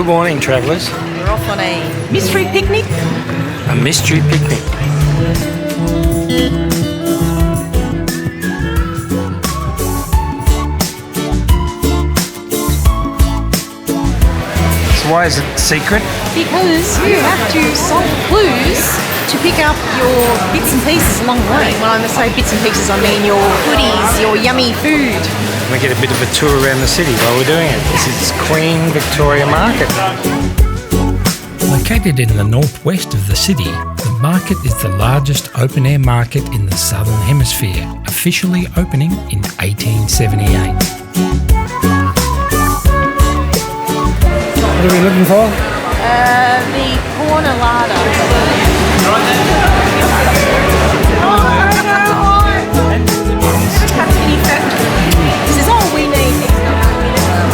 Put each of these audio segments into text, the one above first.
Good morning, travellers. We're off on a mystery picnic. A mystery picnic. So why is it secret? Because you have to solve clues to pick up your bits and pieces along the way. When I say bits and pieces, I mean your goodies, your yummy food. We get a bit of a tour around the city while we're doing it. This is Queen Victoria Market. Located in the northwest of the city, the market is the largest open-air market in the Southern Hemisphere, officially opening in 1878. What are we looking for? The corner larder. This is all we need.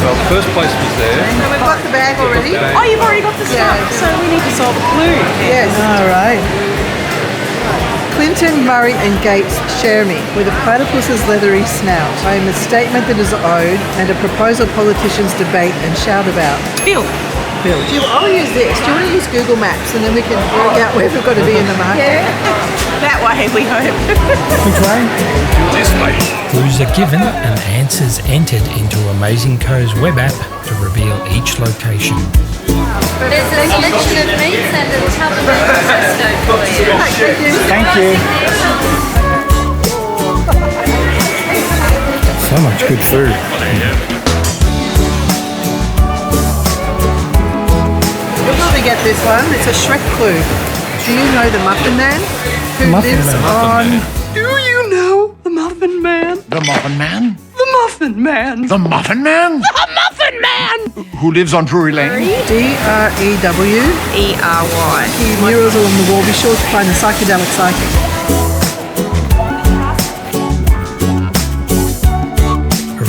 Well, the first place was there. So we've got the bag already? Oh, you've already got the stuff, so we need to solve a clue. Yes. All right. Clinton, Murray and Gates share me with a platypus's leathery snout. I am a statement that is owed and a proposal politicians debate and shout about. Bill. I'll use this. Do you want to use Google Maps and then we can work out where we've got to be in the market? That way, we hope. Which way? This way. Clues are given and answers entered into Amazing Co's web app to reveal each location. There's a selection of meats and a tub of pesto for you. Thank you. So much good food. We'll probably get this one. It's a Shrek clue. Do you know the Muffin Man? Who Muffin lives Man. on... Do you know the Muffin Man? The Muffin Man? The Muffin Man. The Muffin Man? The Muffin Man! Who lives on Drury Lane? D-R-E-W. E-R-Y. The murals along the wall. Be sure to find the psychedelic psychic.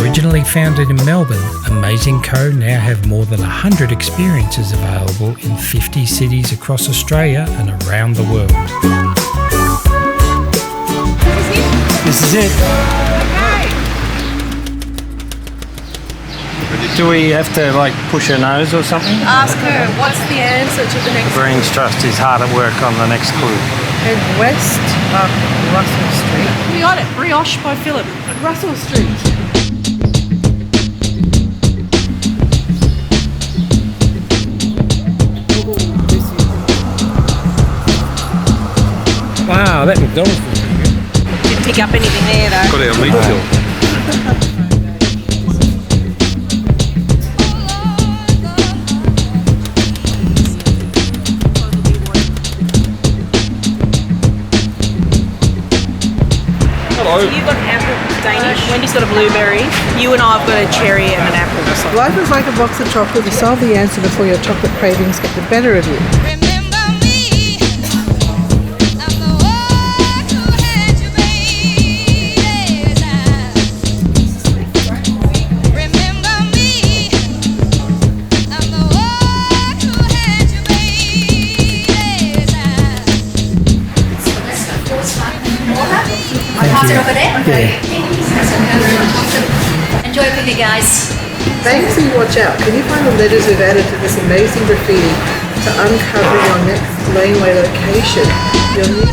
Originally founded in Melbourne, Amazing Co now have more than 100 experiences available in 50 cities across Australia and around the world. This is it. Do we have to push her nose or something? Ask her, what's the answer to the next Greens Trust is hard at work on the next clue. Head west up Russell Street. We got it. Brioche by Philip. Russell Street. Wow, that McDonald's was pretty good. Didn't pick up anything there though. Got our meat kill. Hello. You've got an apple Danish. Wendy's got a blueberry. You and I have got a cherry and an apple or something. Life is like a box of chocolate. You solve the answer before your chocolate cravings get the better of you. Over there? Enjoy your picnic, guys. Banksy, watch out. Can you find the letters we've added to this amazing graffiti to uncover your next laneway location? Your new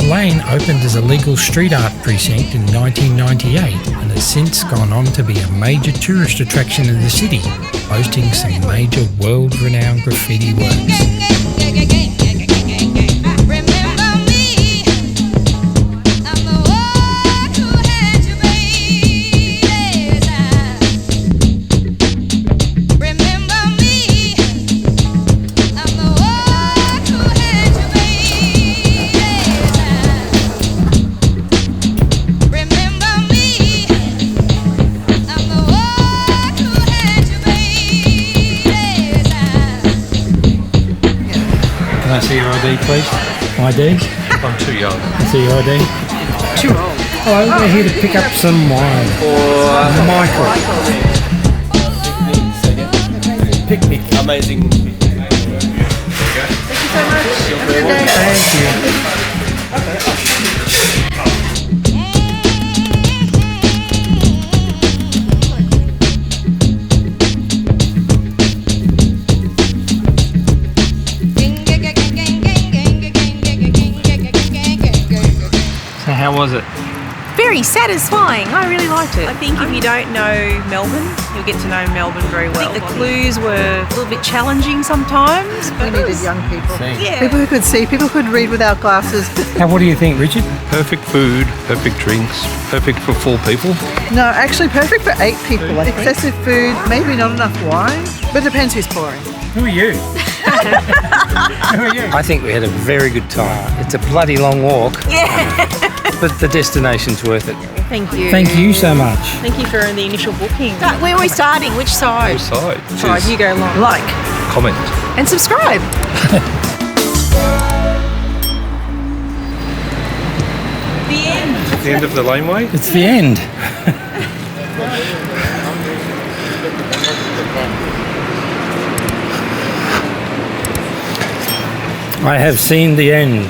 Lane opened as a legal street art precinct in 1998 and has since gone on to be a major tourist attraction in the city, boasting some major world-renowned graffiti works. I see your ID, please? ID? I'm too young. I see your ID. Too old. Hello, we're here to pick up some wine. For Michael. Picnic. Amazing. Thank you. So how was it? Very satisfying. I really liked it. I think if you don't know Melbourne, you'll get to know Melbourne very well. I think the clues were a little bit challenging sometimes, We but needed young people. yeah. People who could see, people who could read without glasses. How, what do you think, Richard? Perfect food, perfect drinks, perfect for 4 people. No, actually perfect for 8 people. Excessive food, maybe not enough wine, but it depends who's pouring. Who are you? Who are you? I think we had a very good time. It's a bloody long walk. Yeah. But the destination's worth it. Thank you. Thank you so much. Thank you for the initial booking. Where are we starting? Which side? Side. Right, you go along. Like Comment. and subscribe. The end of the laneway. It's the end. I have seen the end.